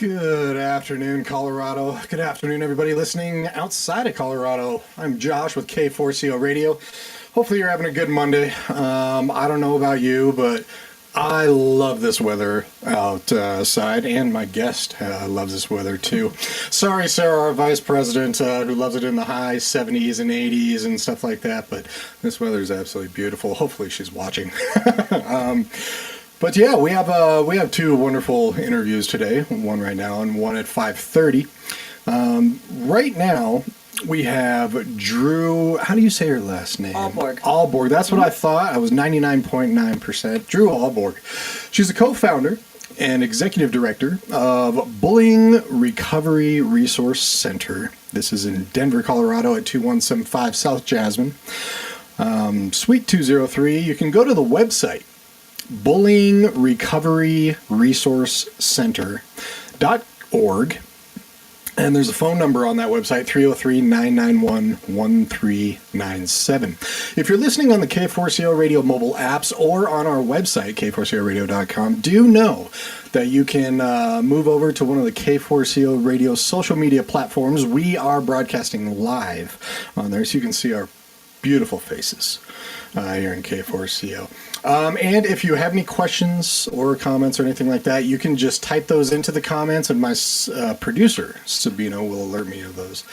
Good afternoon, Colorado. Good afternoon, everybody listening outside of Colorado. I'm Josh with K4CO Radio. Hopefully you're having a good Monday. I don't know about you, but I love this weather outside, and my guest loves this weather too. Sorry, Sarah, our vice president, who loves it in the high 70s and 80s and stuff like that, but this weather is absolutely beautiful. Hopefully she's watching. But yeah, we have two wonderful interviews today. One right now and one at 5:30. Right now we have Drew. How do you say her last name? Ahlborg. Ahlborg. That's what I thought. I was 99.9%. Drew Ahlborg. She's a co-founder and executive director of Bullying Recovery Resource Center. This is in Denver, Colorado at 2175 South Jasmine, Suite 203. You can go to the website Bullying Recovery Resource Center.org, and there's a phone number on that website, 303-991-1397. If you're listening on the K4CO Radio mobile apps or on our website, k4coradio.com, do know that you can move over to one of the K4CO Radio social media platforms. We are broadcasting live on there, so you can see our beautiful faces here in K4CO. And if you have any questions or comments or anything like that, you can just type those into the comments, and my producer, Sabino, will alert me of those.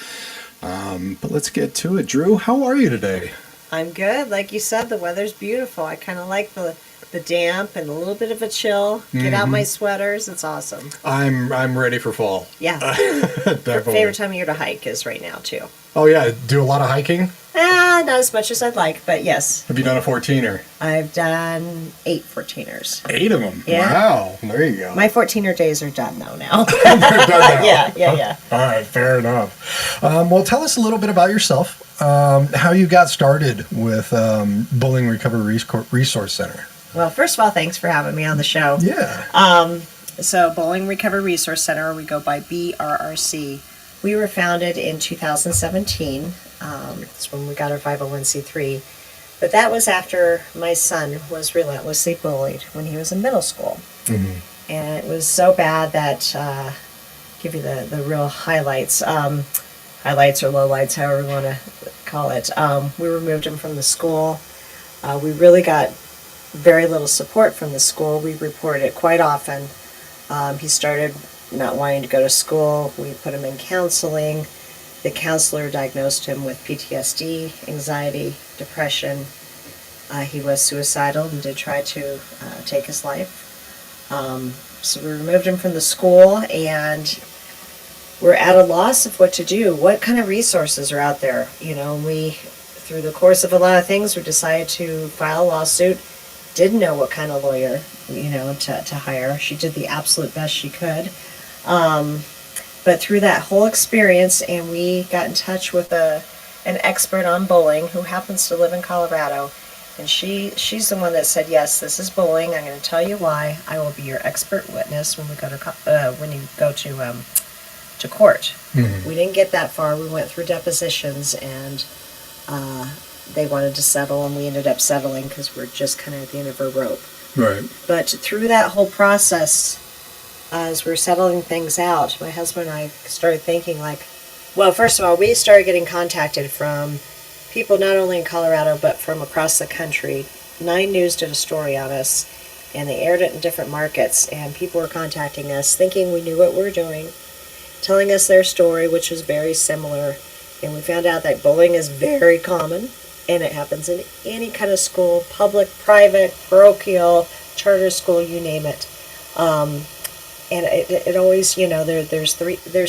But let's get to it. Drew, how are you today? I'm good. Like you said, the weather's beautiful. I kind of like the damp and a little bit of a chill. Get out my sweaters. It's awesome. I'm ready for fall. Yeah. Definitely. Favorite time of year to hike is right now, too. Oh, yeah. Do a lot of hiking? Not as much as I'd like, but yes. Have you done a 14er? I've done 8 14ers. 8 of them? Yeah. Wow. There you go. My 14er days are done, though, now. They're done now. Yeah. All right. Fair enough. Well, tell us a little bit about yourself, how you got started with Bullying Recovery Resource Center. Well, first of all, thanks for having me on the show. Yeah. So Bullying Recovery Resource Center, we go by BRRC. We were founded in 2017. That's when we got our 501c3. But that was after my son was relentlessly bullied when he was in middle school. Mm-hmm. And it was so bad that, give you the real highlights, highlights or lowlights, however you want to call it. We removed him from the school. We really got very little support from the school. We reported it quite often. He started not wanting to go to school. We put him in counseling. The counselor diagnosed him with PTSD, anxiety, depression. He was suicidal and did try to take his life. So we removed him from the school, and we're at a loss of what to do. What kind of resources are out there? You know, we, through the course of a lot of things, we decided to file a lawsuit. Didn't know what kind of lawyer, to hire. She did the absolute best she could. But through that whole experience, and we got in touch with an expert on bullying who happens to live in Colorado, and she's the one that said, yes, this is bullying. I'm going to tell you why. I will be your expert witness when you go to court. Mm-hmm. We didn't get that far. We went through depositions, and they wanted to settle, and we ended up settling because we're just kind of at the end of our rope. Right. But through that whole process, as we're settling things out, my husband and I started thinking well, first of all, we started getting contacted from people not only in Colorado, but from across the country. 9 News did a story on us, and they aired it in different markets, and people were contacting us, thinking we knew what we were doing, telling us their story, which was very similar, and we found out that bullying is very common, and it happens in any kind of school, public, private, parochial, charter school, you name it. And it always, there's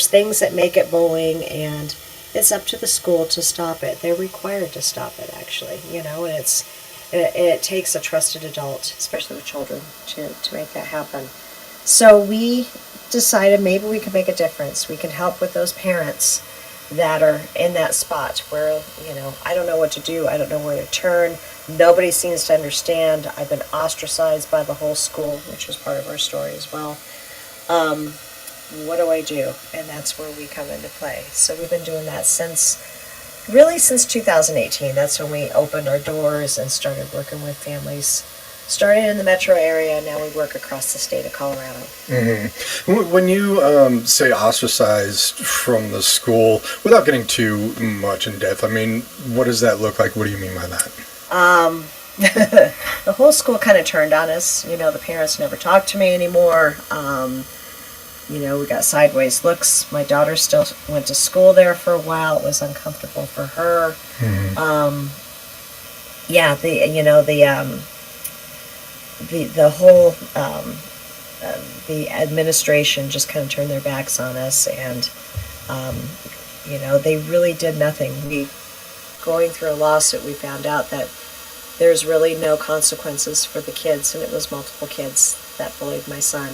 things that make it bullying, and it's up to the school to stop it. They're required to stop it, actually, and it takes a trusted adult, especially with children, to make that happen. So we decided maybe we could make a difference. We can help with those parents that are in that spot where, I don't know what to do. I don't know where to turn. Nobody seems to understand. I've been ostracized by the whole school, which was part of our story as well. What do I do? And that's where we come into play. So we've been doing that since 2018. That's when we opened our doors and started working with families Started in the metro area, and now we work across the state of Colorado. When you say ostracized from the school, without getting too much in depth, I mean, what does that look like? What do you mean by that? The whole school kind of turned on us. The parents never talked to me anymore. We got sideways looks. My daughter still went to school there for a while. It was uncomfortable for her. The whole the administration just kind of turned their backs on us, and they really did nothing. Going through a lawsuit, we found out that there's really no consequences for the kids, and it was multiple kids that bullied my son.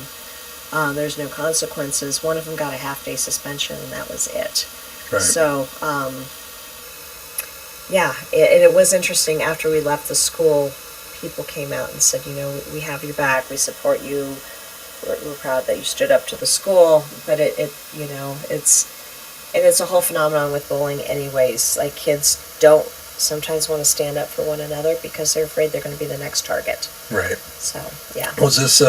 There's no consequences. One of them got a half-day suspension, and that was it. Right. So, it was interesting. After we left the school, people came out and said, we have your back, we support you, we're proud that you stood up to the school. But it's a whole phenomenon with bullying anyways. Like, kids don't sometimes want to stand up for one another because they're afraid they're going to be the next target. Right. So, yeah. Was this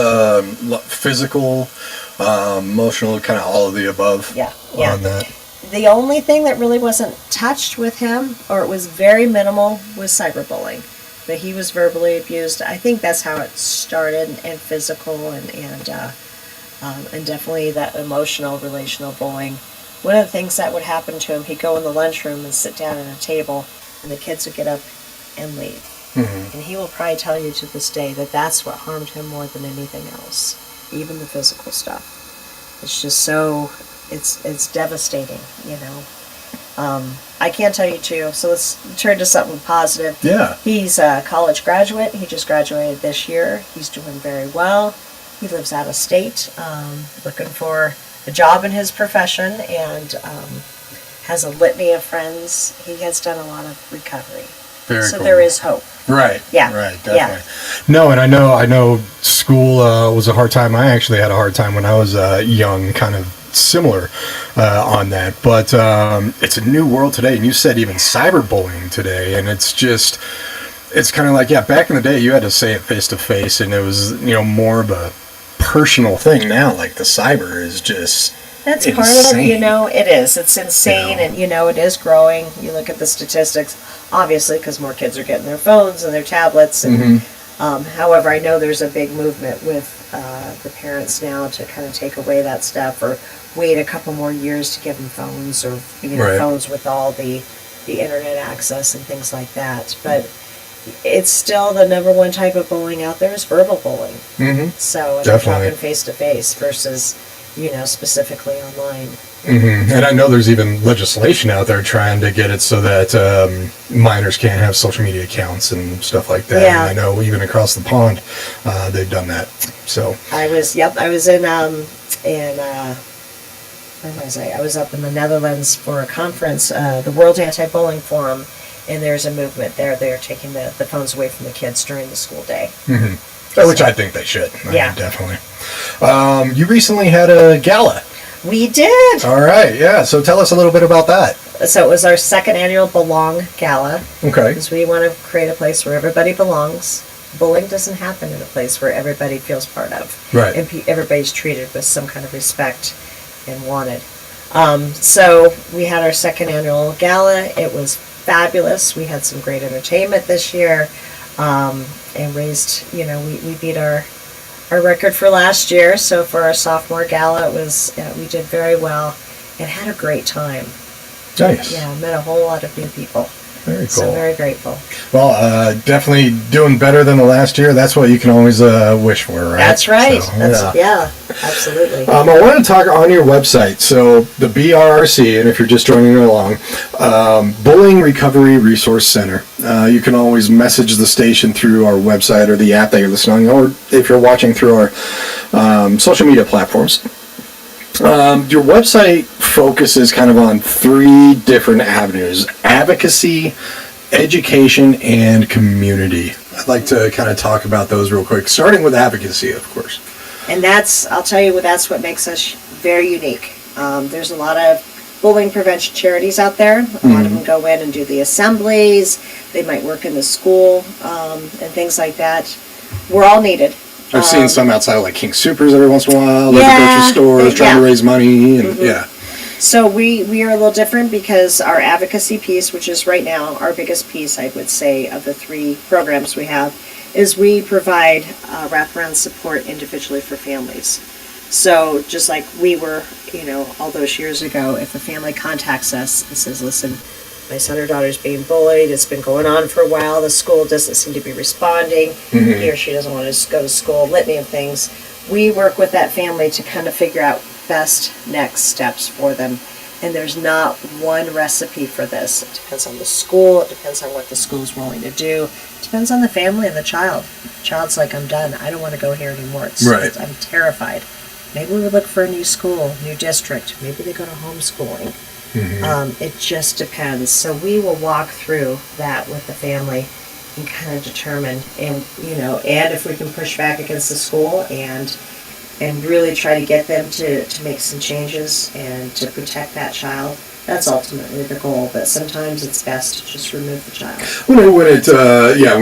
physical, emotional, kind of all of the above? Yeah. On that? The only thing that really wasn't touched with him, or it was very minimal, was cyberbullying. But he was verbally abused. I think that's how it started, and physical, and definitely that emotional, relational bullying. One of the things that would happen to him, he'd go in the lunchroom and sit down at a table, and the kids would get up and leave. And he will probably tell you to this day that that's what harmed him more than anything else, even the physical stuff. It's just so, it's devastating, I can't tell you too, so let's turn to something positive. Yeah. He's a college graduate. He just graduated this year. He's doing very well. He lives out of state, looking for a job in his profession, and has a litany of friends. He has done a lot of recovery. Very so cool. There is hope. Right. Yeah. Right. Definitely. Yeah. No, and I know school was a hard time. I actually had a hard time when I was young, kind of similar on that. But it's a new world today, and you said even cyberbullying today, and it's kind of like, back in the day you had to say it face to face, and it was more of a personal thing. Now, like, the cyber is just that's insane. Part of it. It is. It's insane, and it is growing. You look at the statistics, obviously, because more kids are getting their phones and their tablets. And however, I know there's a big movement with the parents now to kind of take away that stuff, or wait a couple more years to give them phones, or right. phones with all the internet access and things like that. But it's still the number one type of bullying out there is verbal bullying. So I'm talking face to face versus specifically online. And I know there's even legislation out there trying to get it so that minors can't have social media accounts and stuff like that. Yeah. And I know even across the pond, they've done that. So I was in where was I? I was up in the Netherlands for a conference, the World Anti-Bullying Forum, and there's a movement there. They're taking the phones away from the kids during the school day. Which I think they should. Yeah. Definitely. You recently had a gala. We did. All right, yeah. So tell us a little bit about that. So it was our second annual Belong Gala. Okay. Because we want to create a place where everybody belongs. Bullying doesn't happen in a place where everybody feels part of. Right. And everybody's treated with some kind of respect and wanted. So we had our second annual gala. It was fabulous. We had some great entertainment this year, and raised, we beat our record for last year. So for our sophomore gala, it was we did very well and had a great time. Nice. Yeah, met a whole lot of new people. Very cool. So very grateful. Well, definitely doing better than the last year. That's what you can always wish for, right? That's right. So, yeah, absolutely. I wanted to talk on your website. So the BRRC, and if you're just joining along, Bullying Recovery Resource Center. You can always message the station through our website or the app that you're listening on, or if you're watching through our social media platforms. Your website focuses kind of on 3 different avenues: advocacy, education, and community. I'd like to kind of talk about those real quick, starting with advocacy, of course. And I'll tell you, that's what makes us very unique. There's a lot of bullying prevention charities out there. A lot of them go in and do the assemblies. They might work in the school and things like that. we're all needed. I've seen some outside, like King Supers every once in a while, like Yeah, the grocery stores, trying to raise money, and So we are a little different because our advocacy piece, which is right now our biggest piece, I would say, of the 3 programs we have, is we provide wraparound support individually for families. So just like we were, all those years ago, if a family contacts us and says, listen, my son or daughter's being bullied, it's been going on for a while, the school doesn't seem to be responding, he or she doesn't want to go to school, litany of things, we work with that family to kind of figure out best next steps for them. And there's not one recipe for this. It depends on the school, it depends on what the school's willing to do, it depends on the family and the child. The child's like, I'm done, I don't want to go here anymore, I'm terrified. Maybe we would look for a new school, new district, maybe they go to homeschooling. It just depends. So we will walk through that with the family and kind of determine, and if we can push back against the school and really try to get them to make some changes and to protect that child. That's ultimately the goal, but sometimes it's best to just remove the child. When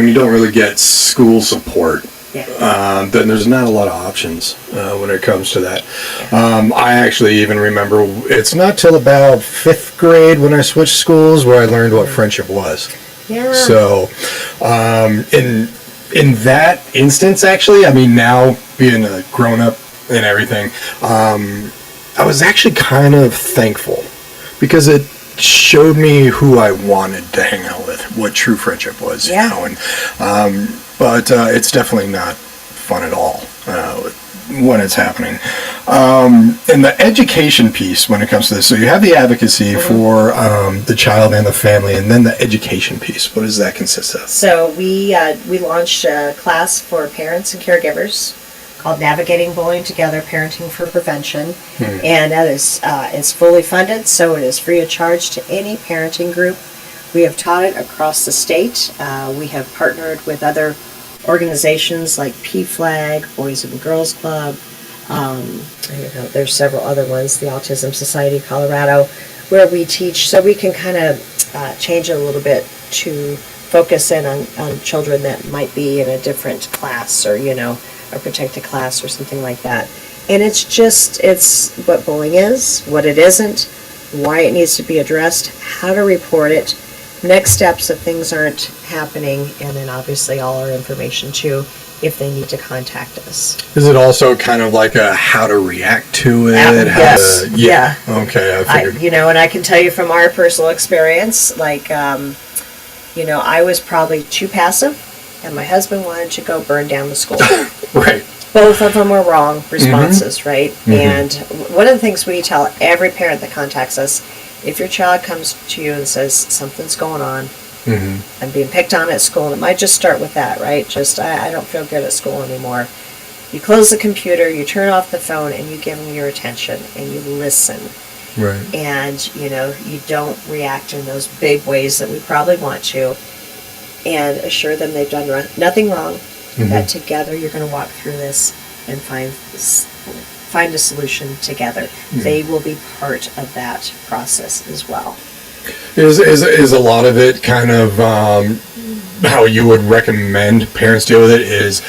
you don't really get school support, then there's not a lot of options when it comes to that. I actually even remember it's not till about 5th grade when I switched schools where I learned what friendship was. Yeah. So, in that instance, actually, I mean, now being a grown-up and everything, I was actually kind of thankful because it showed me who I wanted to hang out with, what true friendship was. But it's definitely not fun at all when it's happening. And the education piece when it comes to this, so you have the advocacy for the child and the family, and then the education piece. What does that consist of? So we launched a class for parents and caregivers called Navigating Bullying Together, Parenting for Prevention. And that is it's fully funded, so it is free of charge to any parenting group. We have taught it across the state. We have partnered with other organizations like PFLAG, Boys and Girls Club. There's several other ones, the Autism Society of Colorado, where we teach, so we can kind of change it a little bit to focus in on children that might be in a different class or, a protected class or something like that. And it's what bullying is, what it isn't, why it needs to be addressed, how to report it, next steps if things aren't happening, and then obviously all our information too if they need to contact us. Is it also kind of like a how to react to it? Yes. Yeah. Okay, I figured. And I can tell you from our personal experience, like, I was probably too passive, and my husband wanted to go burn down the school. Right. Both of them were wrong responses, right? And one of the things we tell every parent that contacts us, if your child comes to you and says something's going on, I'm being picked on at school, and it might just start with that, right? Just, I don't feel good at school anymore. You close the computer, you turn off the phone, and you give them your attention, and you listen. Right. And, you don't react in those big ways that we probably want to, and assure them they've done nothing wrong, that together you're going to walk through this and find a solution together. They will be part of that process as well. Is a lot of it kind of how you would recommend parents deal with it, is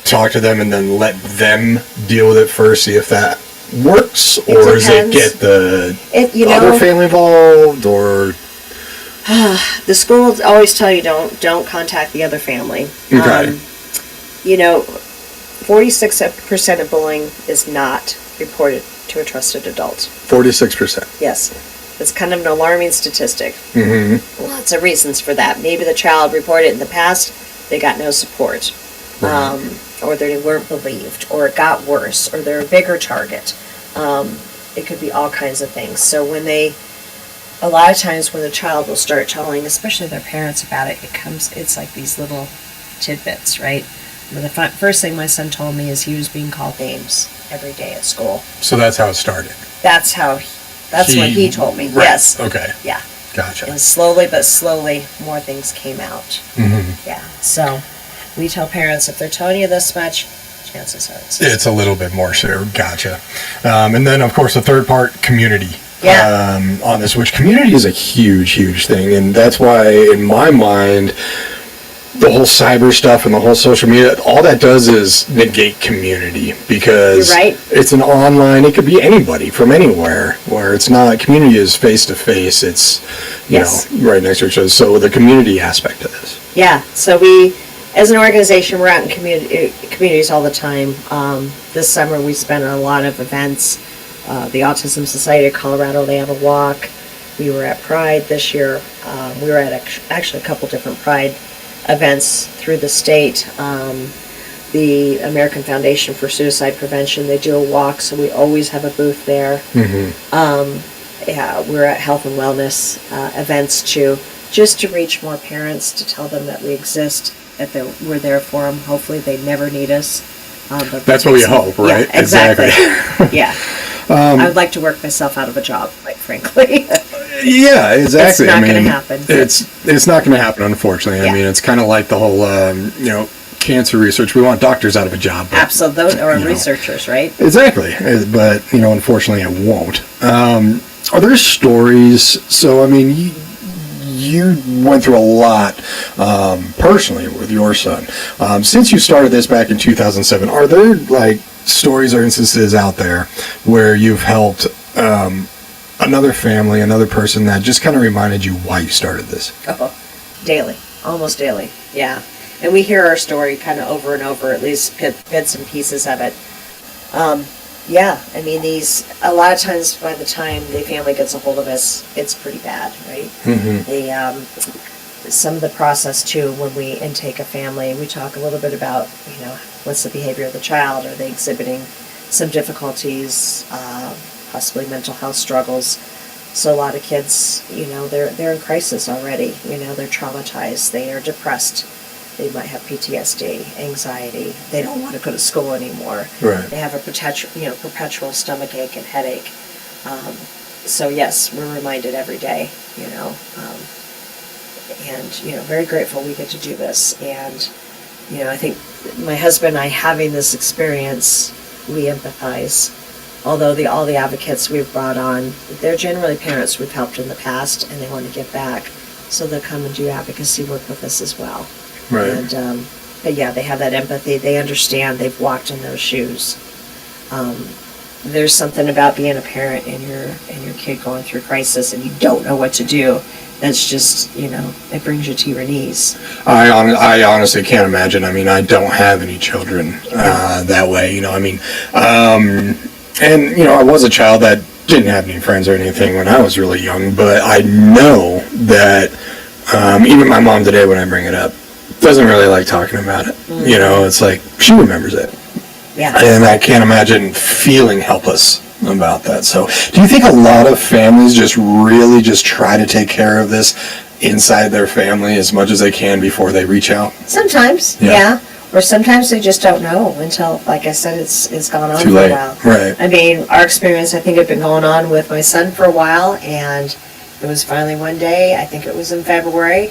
talk to them and then let them deal with it first, see if that works, or does it get the other family involved, or the school always tell you don't contact the other family. Okay. 46% of bullying is not reported to a trusted adult. 46%. Yes. It's kind of an alarming statistic. Lots of reasons for that. Maybe the child reported in the past, they got no support. Right. Or they weren't believed, or it got worse, or they're a bigger target. It could be all kinds of things. So a lot of times when the child will start telling, especially their parents about it, it's like these little tidbits, right? The first thing my son told me is he was being called names every day at school. So that's how it started. That's what he told me. Right. Yes. Okay. Yeah. Gotcha. And slowly but slowly, more things came out. Yeah. So we tell parents, if they're telling you this much, chances are it's a little bit more so. Gotcha. And then, of course, the third part, community. On this, which community is a huge, huge thing. And that's why, in my mind, the whole cyber stuff and the whole social media, all that does is negate community, because You're right. it's an online, it could be anybody from anywhere, where it's not, community is face to face, it's, you Yes. know, right next to each other. So the community aspect of this. Yeah, so we, as an organization, we're out in communities all the time. This summer we spent a lot of events. The Autism Society of Colorado, they have a walk. We were at Pride this year. We were at actually a couple different Pride events through the state. The American Foundation for Suicide Prevention, they do a walk, so we always have a booth there. Yeah, we're at health and wellness events too, just to reach more parents, to tell them that we exist, that we're there for them. Hopefully they never need us. But That's what we hope, right? Yeah, exactly. Yeah. I would like to work myself out of a job, quite frankly. Yeah, exactly. It's not I mean, going to happen. It's not going to happen, unfortunately. Yeah. I mean, it's kind of like the whole, you know, cancer research. We want doctors out of a job. But, Absolutely, or you know. researchers, right? Exactly, but you know, unfortunately, it won't. Are there stories? So, I mean, you went through a lot personally with your son. Since you started this back in 2007, are there like stories or instances out there where you've helped another family, another person that just kind of reminded you why you started this? Oh, daily, almost daily, yeah. And we hear our story kind of over and over, at least bits and pieces of it. Yeah, I mean, a lot of times by the time the family gets a hold of us, it's pretty bad, right? Some of the process too, when we intake a family, we talk a little bit about, you know, what's the behavior of the child? Are they exhibiting some difficulties, possibly mental health struggles? So a lot of kids, you know, they're in crisis already. You know, they're traumatized. They are depressed. They might have PTSD, anxiety. They don't want to go to school anymore. Right. They have a perpetual stomach ache and headache. So yes, we're reminded every day, you know, and, you know, very grateful we get to do this. And, you know, I think my husband and I, having this experience, we empathize. Although all the advocates we've brought on, they're generally parents we've helped in the past, and they want to give back. So they'll come and do advocacy work with us as well. Right. And, but yeah, they have that empathy. They understand. They've walked in those shoes. There's something about being a parent and your kid going through crisis and you don't know what to do. That's just, you know, it brings you to your knees. I honestly can't imagine. I mean, I don't have any children that way. You know, I mean, and you know, I was a child that didn't have any friends or anything when I was really young. But I know that even my mom today, when I bring it up, doesn't really like talking about it. Mm-hmm. You know, it's like she remembers it. Yeah. And I can't imagine feeling helpless about that. So do you think a lot of families just really just try to take care of this inside their family as much as they can before they reach out? Sometimes, yeah. Or sometimes they just don't know until, like I said, it's gone on Too for late. a while. Right. I mean, our experience, I think, had been going on with my son for a while, and it was finally one day, I think it was in February,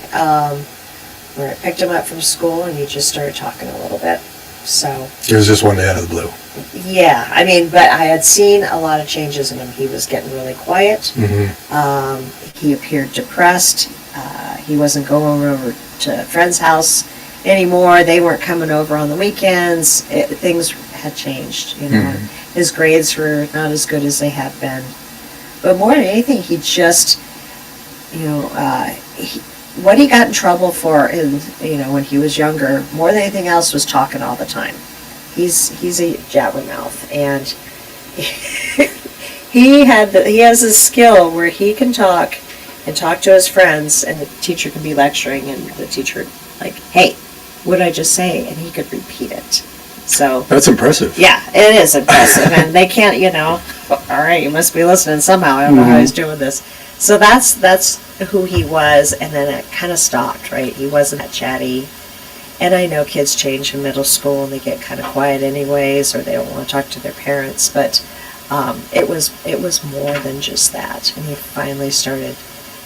where I picked him up from school and he just started talking a little bit. So It was just one day out of the blue. yeah, I mean, but I had seen a lot of changes in him. He was getting really quiet. Mm-hmm. He appeared depressed. He wasn't going over to a friend's house anymore. They weren't coming over on the weekends. Things had changed, you know. Mm-hmm. His grades were not as good as they had been. But more than anything, he just, you know, what he got in trouble for, you know, when he was younger, more than anything else, was talking all the time. He's a jabbermouth, and he has a skill where he can talk and talk to his friends, and the teacher can be lecturing, and the teacher like, "Hey, what did I just say?" And he could repeat it. So that's impressive. Yeah, it is impressive, and they can't, you know. All right, you must be listening somehow. I don't know how he's doing this. So that's who he was, and then it kind of stopped. Right, he wasn't that chatty. And I know kids change in middle school and they get kind of quiet anyways, or they don't want to talk to their parents, but it was more than just that. And he finally started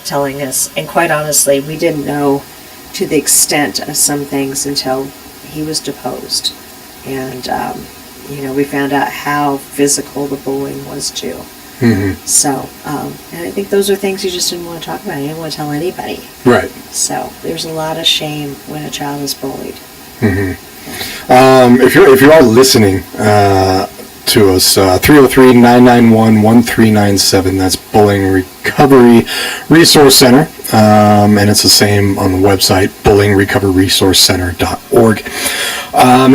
telling us, and quite honestly, we didn't know to the extent of some things until he was deposed. And, you know, we found out how physical the bullying was too. So, and I think those are things you just didn't want to talk about. You didn't want to tell anybody. Right. So there's a lot of shame when a child is bullied. If you are listening to us, 303-991-1397, that's Bullying Recovery Resource Center, and it's the same on the website, bullyingrecoveryresourcecenter.org.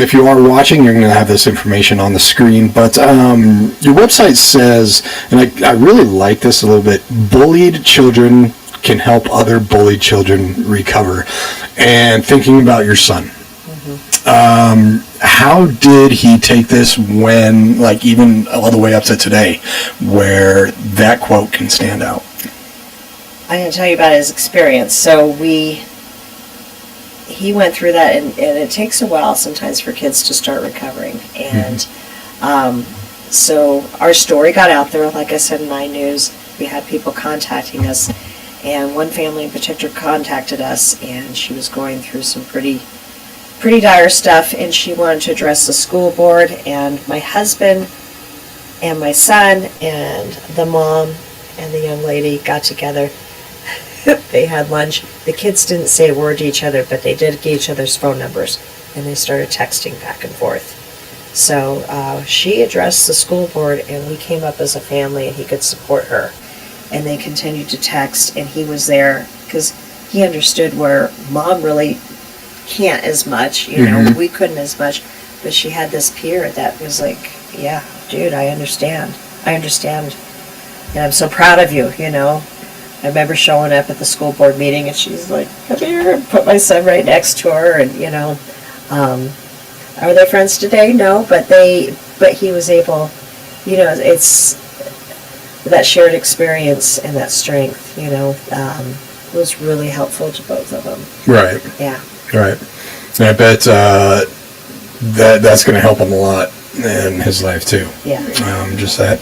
If you are watching, you're going to have this information on the screen, but your website says, and I really like this a little bit, bullied children can help other bullied children recover. And thinking about your son, how did he take this when, like, even all the way up to today, where that quote can stand out? I'm going to tell you about his experience. So he went through that, and it takes a while sometimes for kids to start recovering. And so our story got out there, like I said, in iNews. We had people contacting us, and one family in particular contacted us, and she was going through some pretty dire stuff, and she wanted to address the school board. And my husband and my son and the mom and the young lady got together. They had lunch. The kids didn't say a word to each other, but they did give each other's phone numbers, and they started texting back and forth. So she addressed the school board, and we came up as a family, and he could support her. And they continued to text, and he was there because he understood where mom really can't as much, you know, we couldn't as much, but she had this peer that was like, yeah, dude, I understand, and I'm so proud of you, you know. I remember showing up at the school board meeting, and she's like, come here, and put my son right next to her, and, you know, are they friends today? No, but he was able, you know, it's that shared experience and that strength, you know, was really helpful to both of them. Right. Yeah. Right. And I bet that's going to help him a lot in his life too. Yeah. Just that.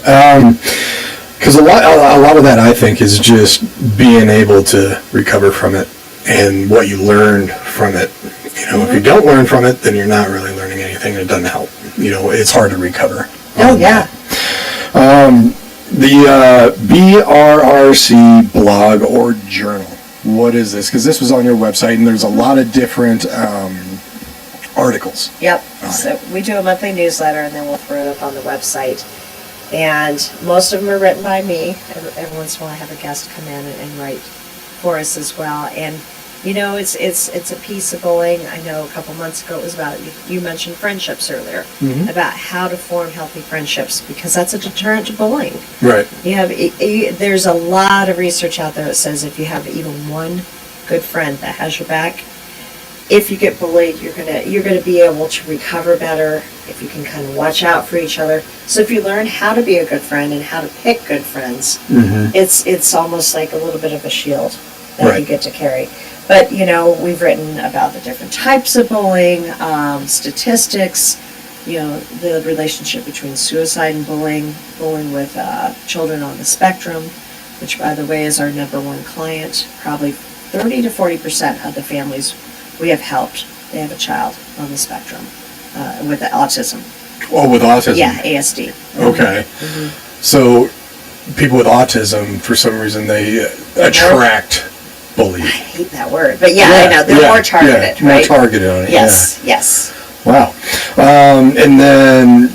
Because a lot of that, I think, is just being able to recover from it and what you learned from it. You know, if you don't learn from it, then you're not really learning anything, and it doesn't help. You know, it's hard to recover. Oh, yeah. The BRRC blog or journal. What is this? Because this was on your website, and there's a lot of different articles. Yep. So we do a monthly newsletter, and then we'll throw it up on the website. And most of them are written by me. Every once in a while I have a guest come in and write for us as well. And, you know, it's a piece of bullying. I know a couple months ago it was about, you mentioned friendships earlier, about how to form healthy friendships, because that's a deterrent to bullying. Right. There's a lot of research out there that says if you have even one good friend that has your back, if you get bullied, you're gonna be able to recover better if you can kind of watch out for each other. So if you learn how to be a good friend and how to pick good friends, it's almost like a little bit of a shield that you get to carry. But, you know, we've written about the different types of bullying, statistics, you know, the relationship between suicide and bullying with children on the spectrum, which, by the way, is our number one client. Probably 30 to 40% of the families we have helped, they have a child on the spectrum with autism. Oh, with autism? Yeah, ASD. Okay. So people with autism, for some reason, they attract bullies. I hate that word, but yeah, I know. They're more targeted, more right? targeted on it. Yes, yes. Wow. And then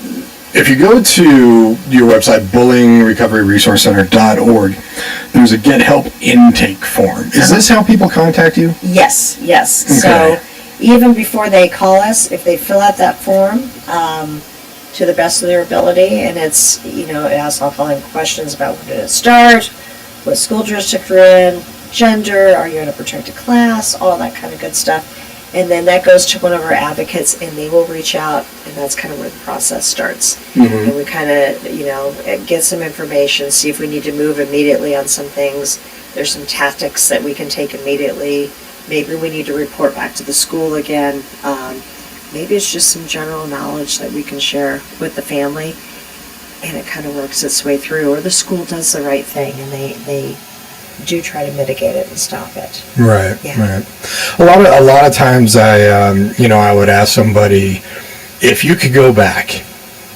if you go to your website, bullyingrecoveryresourcecenter.org, there's a Get Help intake form. Is this how people contact you? Yes, yes. Okay. So even before they call us, if they fill out that form to the best of their ability, and it's, you know, it asks all kinds of questions about when did it start, what school district you're in, gender, are you in a protected class, all that kind of good stuff. And then that goes to one of our advocates, and they will reach out, and that's kind of where the process starts. And we kind of, you know, get some information, see if we need to move immediately on some things. There's some tactics that we can take immediately. Maybe we need to report back to the school again. Maybe it's just some general knowledge that we can share with the family, and it kind of works its way through. Or the school does the right thing, and they do try to mitigate it and stop it. Right. Yeah. Right. A lot of times I would ask somebody, if you could go back,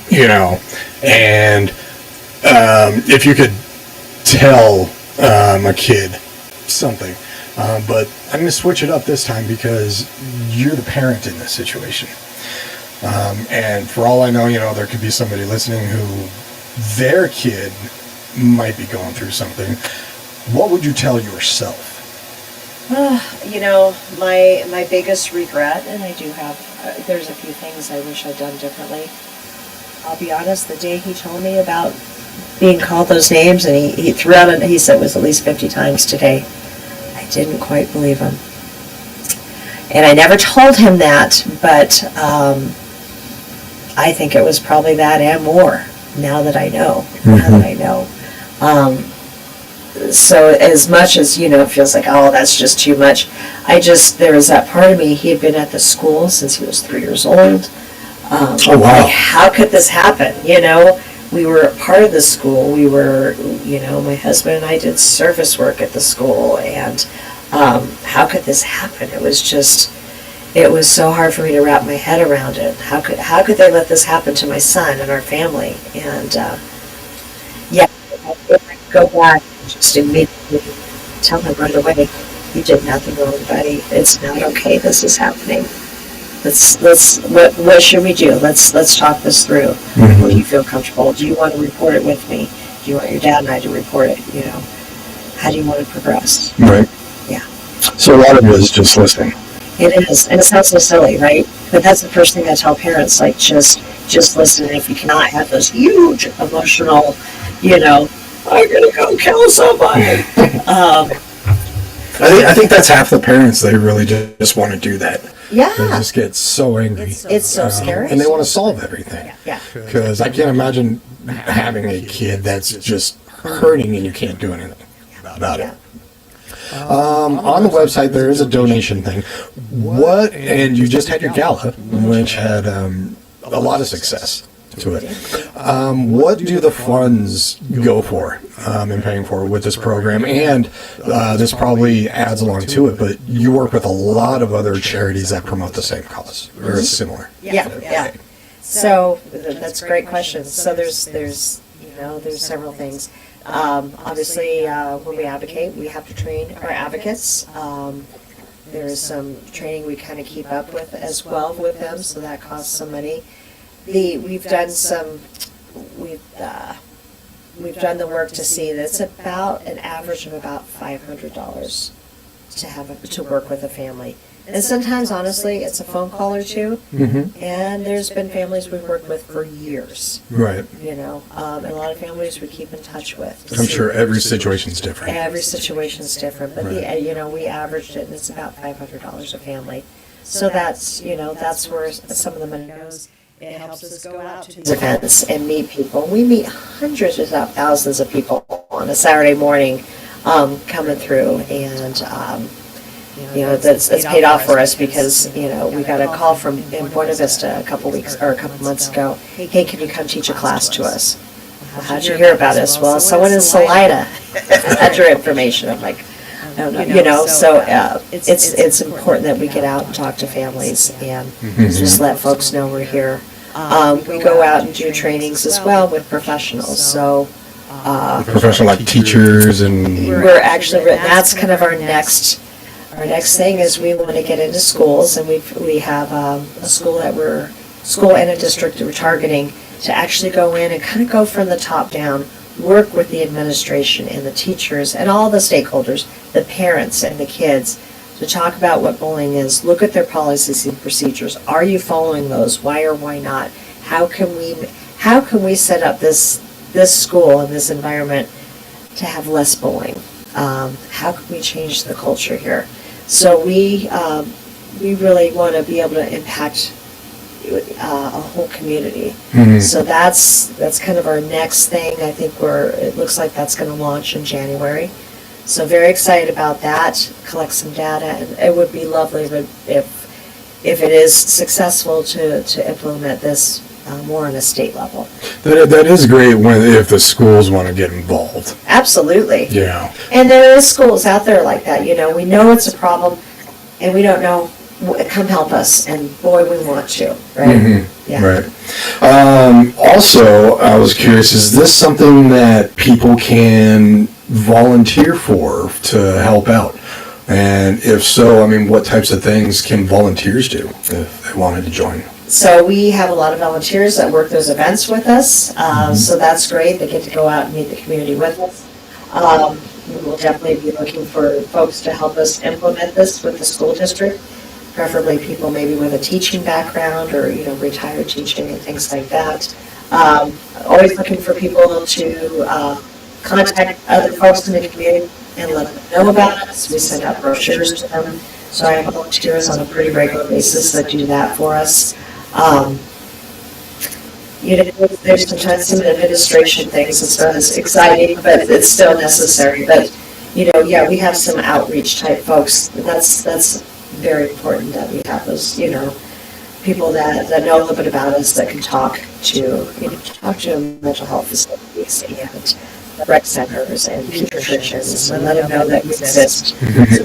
you know, and if you could tell a kid something. But I'm going to switch it up this time because you're the parent in this situation. And for all I know, there could be somebody listening who their kid might be going through something. What would you tell yourself? My biggest regret, and I do have, there's a few things I wish I'd done differently. I'll be honest, the day he told me about being called those names, and he threw out, he said it was at least 50 times today, I didn't quite believe him. And I never told him that, but I think it was probably that and more, now that I know. So as much as, it feels like, oh, that's just too much, there was that part of me, he had been at the school since he was 3 years old. Oh, wow. Like, how could this happen? We were part of the school. We were, my husband and I did service work at the school, and how could this happen? It was so hard for me to wrap my head around it. How could they let this happen to my son and our family? And if I could go back, just immediately tell him right away, you did nothing wrong, buddy. It's not okay. This is happening. What should we do? Let's talk this through. Mm-hmm. Do you feel comfortable? Do you want to report it with me? Do you want your dad and I to report it? How do you want to progress? Right. Yeah. So a lot of it is just listening. It is, and it sounds so silly, right? But that's the first thing I tell parents, like, just listen. And if you cannot have those huge emotional, I'm gonna go kill somebody. I think that's half the parents. They really just want to do that. Yeah. They just get so angry. It's so scary. And they want to solve everything. Yeah. Because I can't imagine having a kid that's just hurting and you can't do anything about it. On the website, there is a donation thing. And you just had your gala, which had a lot of success to it. What do the funds go for in paying for with this program? And this probably adds along to it, but you work with a lot of other charities that promote the same cause, or similar. Yeah. So that's a great question. So there's several things. Obviously, when we advocate, we have to train our advocates. There is some training we kind of keep up with as well with them, so that costs some money. We've done the work to see that it's about an average of about $500 to work with a family. And sometimes, honestly, it's a phone call or two. Mm-hmm. And there's been families we've worked with for years. Right. And a lot of families we keep in touch with. I'm sure every situation's different. Every situation's different, but Right. we averaged it, and it's about $500 a family. So that's where some of the money goes. It helps us go out to these events and meet people. We meet hundreds, if not thousands, of people on a Saturday morning coming through, and that's paid off for us because we got a call from in Buena Vista a couple months ago. Hey, can you come teach a class to us? Well, how'd you hear about us? Well, someone in Salida had your information. I'm like, I don't know. So it's important that we get out and talk to families and just let folks know we're here. We go out and do trainings as well with professionals. So Professional like teachers and we're actually that's kind of our next thing is we want to get into schools, and we have a school and a district that we're targeting to actually go in and kind of go from the top down, work with the administration and the teachers and all the stakeholders, the parents and the kids, to talk about what bullying is, look at their policies and procedures. Are you following those? Why or why not? How can we set up this school and this environment to have less bullying? How can we change the culture here? So we really want to be able to impact a whole community. Mm-hmm. So that's kind of our next thing. I think it looks like that's going to launch in January. So very excited about that. Collect some data, and it would be lovely if it is successful to implement this more on a state level. that is great if the schools want to get involved. Absolutely. Yeah. And there is schools out there like that. We know it's a problem, and we don't know. Come help us, and boy, we want to, right? Mm-hmm. Yeah. Right. Also, I was curious, is this something that people can volunteer for to help out? And if so, I mean, what types of things can volunteers do if they wanted to join? So we have a lot of volunteers that work those events with us, so that's great. They get to go out and meet the community with us. We will definitely be looking for folks to help us implement this with the school district, preferably people maybe with a teaching background or, retired teaching and things like that. Always looking for people to contact other folks in the community and let them know about us. We send out brochures to them. So I have volunteers on a pretty regular basis that do that for us. There's sometimes some administration things. It's not as exciting, but it's still necessary. But, we have some outreach type folks. That's very important that we have those, people that know a little bit about us that can talk to mental health facilities and rec centers and pediatricians and let them know that we exist.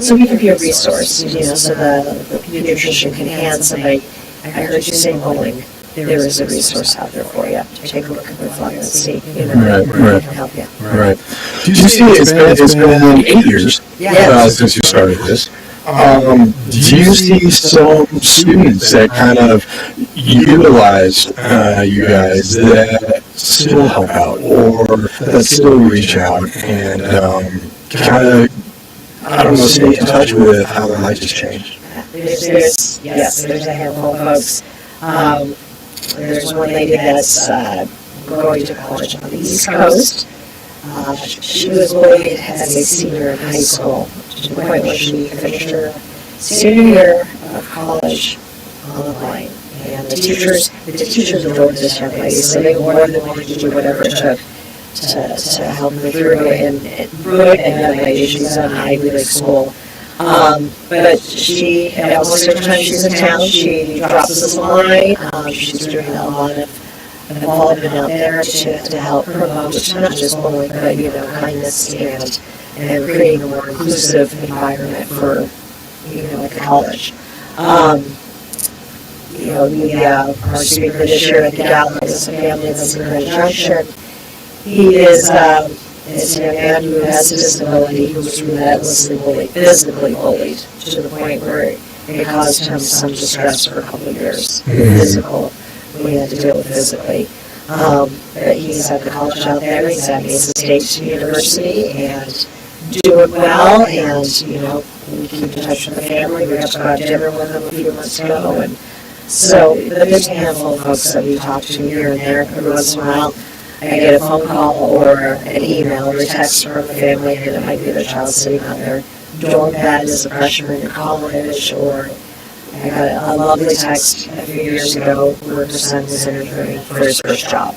So we can be a resource, so the pediatrician can hand somebody, I heard you say bowling. There is a resource out there for you. Take a look at the file and see, Right. can help you. Right. Do you see it's been 8 years since you started this? Do you see some students that kind of utilize you guys that still help out or that still reach out and kind of, I don't know, stay in touch with how their life has changed? There's a handful of folks. There's one lady that's going to college on the East Coast. She was bullied as a senior in high school to the point where she finished her senior year of college on the line. And the teachers adored this young lady, so they more than willing to do whatever it took to help her through. And brilliant young lady, she's at an Ivy League school. But she, most of the time she's in town, she drops us a line. She's doing a lot of involvement out there to help promote not just bullying, but kindness and creating a more inclusive environment for at the college. Our speaker this year at the gala is a family that's in Grand Junction. He is a young man who has a disability who was relentlessly bullied, physically bullied, to the point where it caused him some distress for a couple of years. Physical, we had to deal with physically. But he's at the college out there, he's at Mesa State University, and doing well, and, we keep in touch with the family. We got to go out to dinner with them a few months ago, and so there's a handful of folks that we talk to here and there. Every once in a while, I get a phone call or an email or a text from the family, and it might be their child sitting on their dorm bed as a freshman in college, or I got a lovely text a few years ago where her son was interviewing for his first job.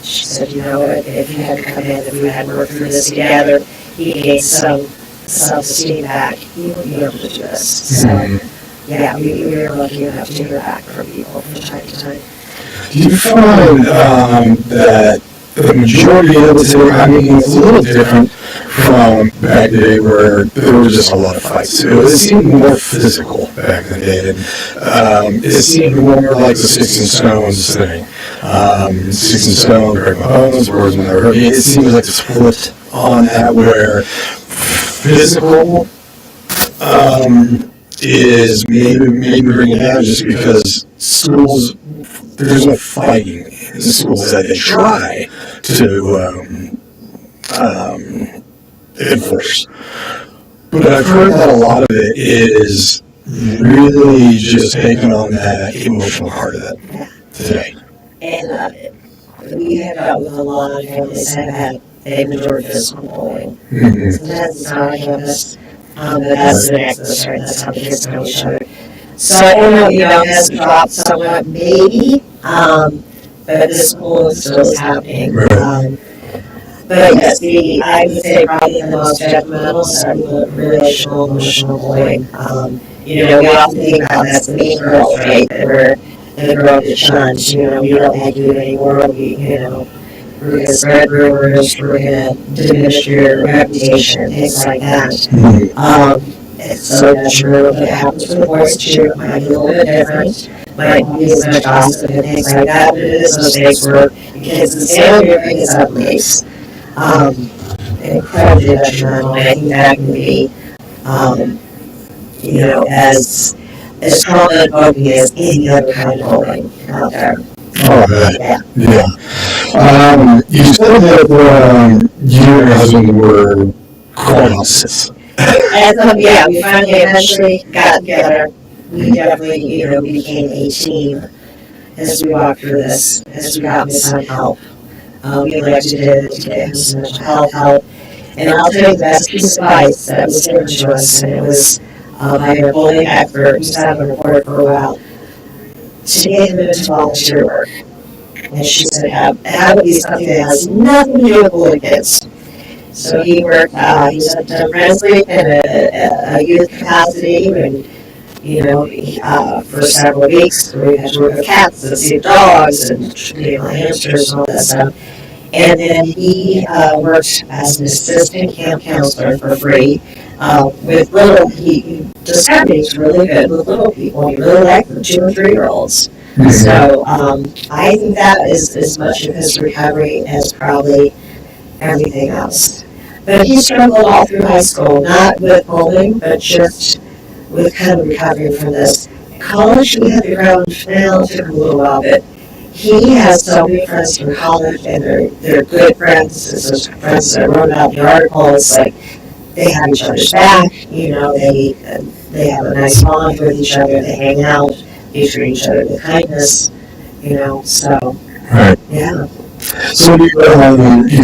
She said, if he hadn't come in, if we hadn't worked through this together, he gained some self-esteem back, he would be able to do this. So, we are lucky enough to hear back from people from time to time. Do you find that the majority of it today, I mean, it's a little different from back in the day where there was just a lot of fights. It seemed more physical back in the day. And, it seemed more like the sticks and stones thing. Sticks and stones, break my bones, words when they hurt me. It seems like it's flipped on that where physical is maybe bringing it down just because schools, there's no fighting in schools that they try to enforce. But I've heard that a lot of it is really just taking on that emotional part of it today. And we have dealt with a lot of families that they've endured physical bullying. Sometimes it's not on campus, but that's the nexus, right? That's how the kids know each other. So I don't know, it has dropped somewhat, maybe, but this bullying still is happening. But yes, I would say probably the most detrimental are the relational, emotional bullying. We often think about that's the mean girl, right? Where the girl gets shunned, we don't like you anymore, we're going to spread rumors, we're going to diminish your reputation, things like that. So that's true. If it happens with boys too, it might be a little bit different. might be as much gossip and things like that, but it is those things where kids can stand on your biggest beliefs. Incredibly detrimental, and I think that can be, as trauma invoking as any other kind of bullying out there. Oh, Yeah. You said that you and your husband were quite opposites. And we finally eventually got together. We definitely, became a team as we walked through this, as we got his son help. We elected to get him some mental health help. And I'll tell you the best piece of advice that was given to us, and it was by a bullying expert who sat on the board for a while, to get him into volunteer work. And she said, have it be something that has nothing to do with bullying kids. So he worked, he was at Rensley in a youth capacity, and for several weeks we had to work with cats and see dogs and hamsters and all that stuff. And then he worked as an assistant camp counselor for free with little. He discovered he's really good with little people. He really liked the 2 and 3 year olds. Mm-hmm. So I think that is as much of his recovery as probably everything else. But he struggled all through high school, not with bullying, but just with kind of recovering from this. College, we had to ground now, it took a little while, but he has so many friends from college, and they're good friends. It's those friends that I wrote about in the article. It's like they have each other's back, they have a nice bond with each other, they hang out, they treat each other with kindness, so, right. Yeah. So you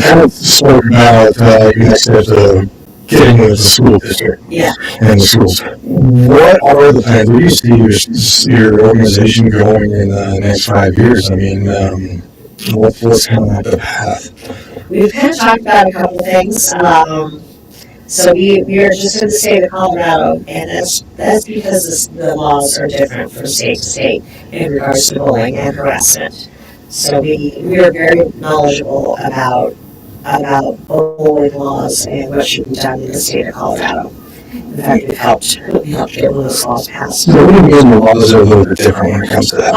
kind of spoke about your next steps of getting into the school district. Yeah. And the schools. What are the plans? Where do you see your organization going in the next 5 years? I mean, what's kind of like the path? We've kind of talked about a couple of things. So we are just in the state of Colorado, and that's because the laws are different from state to state in regards to bullying and harassment. So we are very knowledgeable about bullying laws and what should be done in the state of Colorado. In fact, we've helped get one of those laws passed. So what do you mean the laws are a little bit different when it comes to that?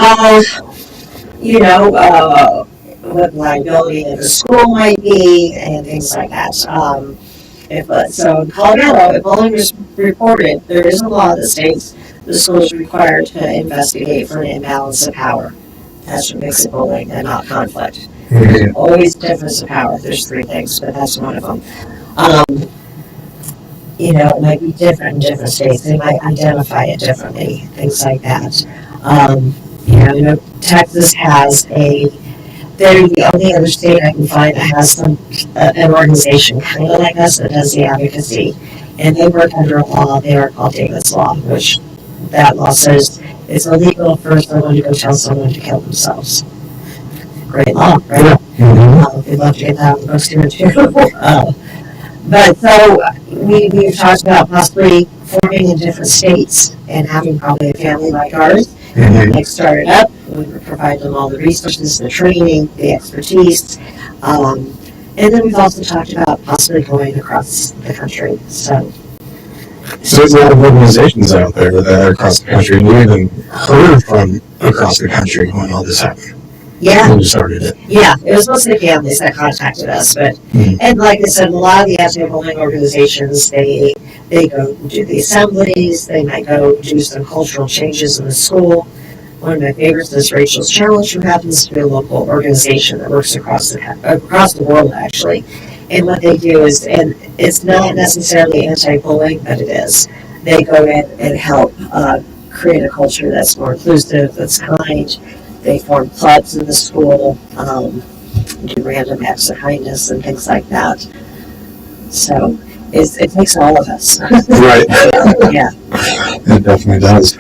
What liability of the school might be and things like that. So in Colorado, if bullying is reported, there is a law that states the school is required to investigate for an imbalance of power. That's what makes it bullying and not conflict. There's always a difference of power. There's 3 things, but that's one of them. It might be different in different states. They might identify it differently, things like that. Texas has they're the only other state I can find that has an organization kind of like us that does the advocacy. And they work under a law, they are called David's Law, which that law says it's illegal for someone to go tell someone to kill themselves. Great law, right? Mm-hmm. We'd love to get that on the books here too. But so we've talked about possibly forming in different states and having probably a family like ours, like start it up. We would provide them all the resources, the training, the expertise. And then we've also talked about possibly going across the country. So there's a lot of organizations out there that are across the country, and we even heard from across the country when all this happened. Yeah. When you started it. Yeah, it was mostly families that contacted us, but and like I said, a lot of the anti-bullying organizations, they go do the assemblies, they might go do some cultural changes in the school. One of my favorites is Rachel's Challenge, who happens to be a local organization that works across the world actually. And what they do is, and it's not necessarily anti-bullying, but it is. They go in and help create a culture that's more inclusive, that's kind. They form clubs in the school, do random acts of kindness and things like that. So it takes all of us. Right. Yeah. It definitely does.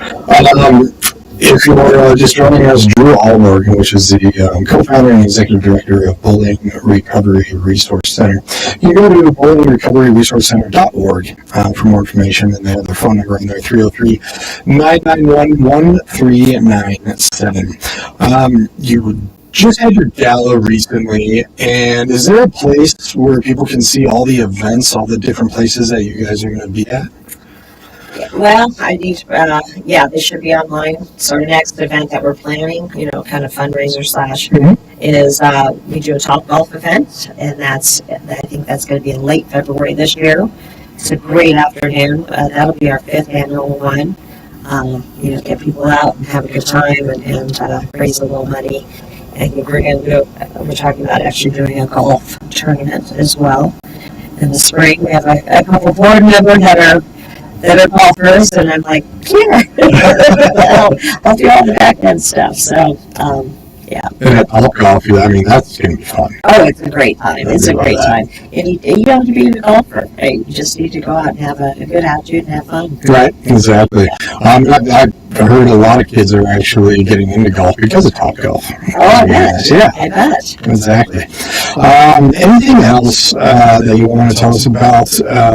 If you're just joining us, Drew Ahlborg, which is the co-founder and executive director of Bullying Recovery Resource Center. You can go to bullyingrecoveryresourcecenter.org for more information, and they have their phone number in there, 303-991-1397. You just had your gala recently, and is there a place where people can see all the events, all the different places that you guys are going to be at? Well, I need, yeah, they should be online. So our next event that we're planning, kind of fundraiser slash, Mhm. is we do a Top Golf event, and I think that's going to be in late February this year. It's a great afternoon. That'll be our fifth annual one. Get people out and have a good time and raise a little money. I think we're talking about actually doing a golf tournament as well in the spring. We have a couple board members that are golfers, and I'm like, yeah, I'll do all the back end stuff. So, yeah. And at Top Golf, I mean, that's going to be fun. Oh, it's a great time. It's a great time. And you don't have to be a golfer. Right? You just need to go out and have a good attitude and have fun. Right, exactly. I've heard a lot of kids are actually getting into golf because of Top Golf. Oh, I bet. Yeah, I bet. exactly. Anything else that you want to tell us about?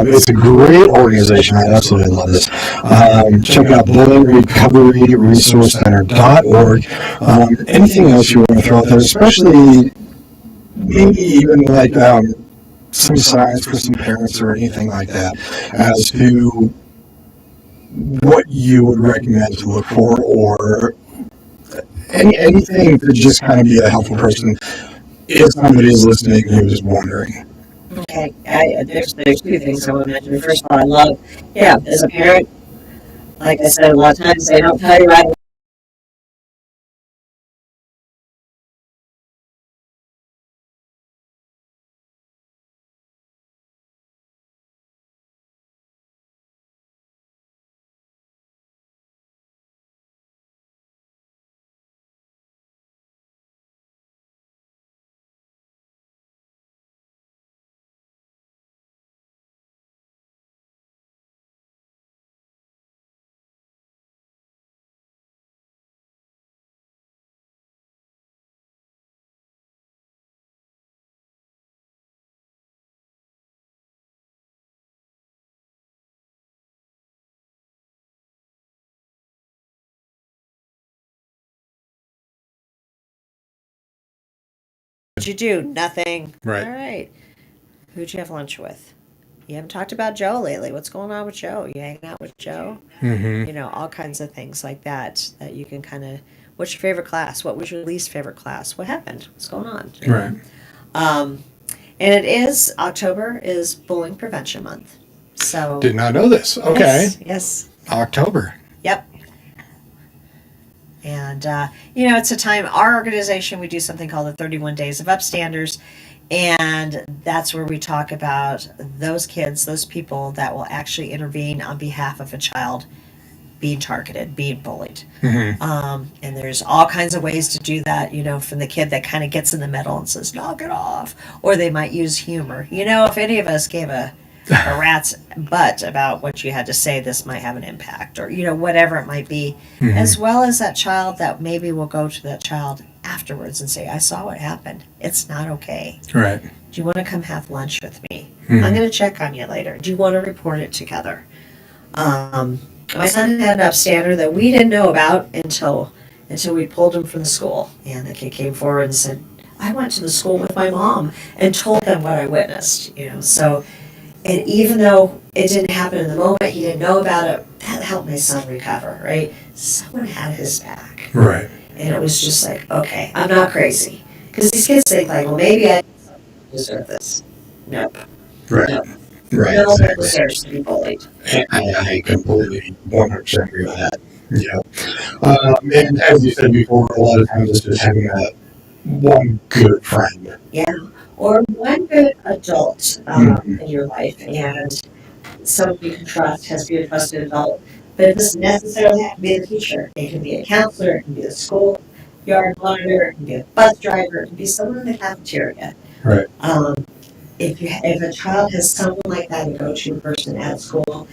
It's a great organization. I absolutely love this. Check out bullyingrecoveryresourcecenter.org. Anything else you want to throw out there, especially maybe even like some signs for some parents or anything like that as to what you would recommend to look for, or anything to just kind of be a helpful person if somebody is listening who's wondering. Okay, there's two things I want to mention. First of all, I love, as a parent, like I said, a lot of times they don't tell you right away. What'd you do? Nothing. Right. All right. Who'd you have lunch with? You haven't talked about Joe lately. What's going on with Joe? You hanging out with Joe? Mm-hmm. All kinds of things like that you can kind of. What's your favorite class? What was your least favorite class? What happened? What's going on? Right. And it is October is Bullying Prevention Month. So Did not know this. Okay. Yes. October. Yep. And it's a time. Our organization, we do something called the 31 Days of Upstanders. And that's where we talk about those kids, those people that will actually intervene on behalf of a child being targeted, being bullied. Mm-hmm. And there's all kinds of ways to do that, from the kid that kind of gets in the middle and says, knock it off. Or they might use humor. If any of us gave a rat's butt about what you had to say, this might have an impact. Or, whatever it might be. Mm-hmm. As well as that child that maybe will go to that child afterwards and say, I saw what happened. It's not okay. Right. Do you want to come have lunch with me? Mm-hmm. I'm going to check on you later. Do you want to report it together? My son had an upstander that we didn't know about until we pulled him from the school. And the kid came forward and said, I went to the school with my mom and told them what I witnessed. So, and even though it didn't happen in the moment, he didn't know about it, that helped my son recover, right? Someone had his back. Right. And it was just like, okay, I'm not crazy. Because these kids think like, well, maybe I deserve this. Nope. Right. Nope. Right. No one Exactly. deserves to be bullied. I completely 100% agree with that. Yeah. And as you said before, a lot of times it's just having that one good friend. Yeah. Or one good adult in your life, and someone you can trust has to be a trusted adult. But it doesn't necessarily have to be the teacher. It can be a counselor, it can be the school yard monitor, it can be a bus driver, it can be someone in the cafeteria. Right. If a child has someone like that, a go-to person at school,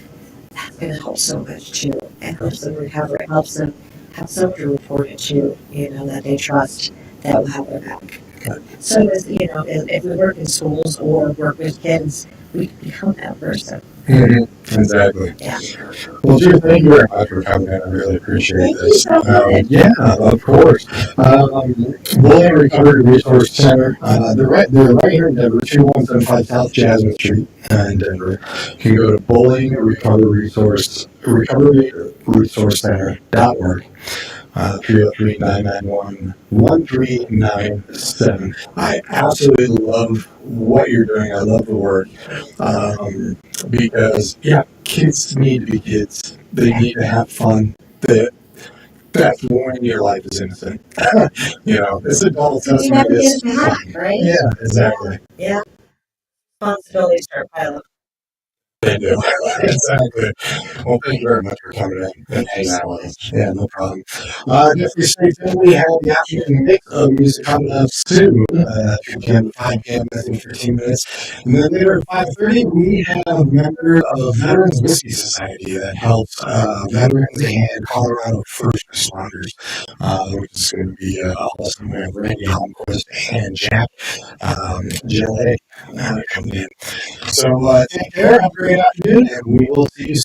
that's going to help so much too. It helps them recover. It helps them have someone to report it to, that they trust that will have their back. Right. So, if we work in schools or work with kids, we become that person. Exactly. Yeah. Well, Drew, thank you very much for coming in. I really appreciate Thank you this. so much. Yeah, of course. Bullying Recovery Resource Center. They're right here in Denver, 2175 South Jasmine Street in Denver. You can go to Recovery Resource Center.org. 303-991-1397. I absolutely love what you're doing. I love the work. Because, yeah, kids need to be kids. They need to have fun. That's when your life is innocent. This adult You assessment never get is it back, fun. right? Yeah, exactly. Yeah. Responsibilities start piling. They do. Exactly. Well, thank you very much for coming in and hanging out with us. Yeah, no problem. Definitely stay tuned. We have the afternoon mix of music coming up soon. 3 p.m. to 5 p.m. That's in 15 minutes. And then later at 5:30, we have a member of Veterans Whiskey Society that helps veterans and Colorado first responders, which is going to be awesome. We have Randy Holmquist and Jack Gillette coming in. So take care, have a great afternoon, and we will see you soon.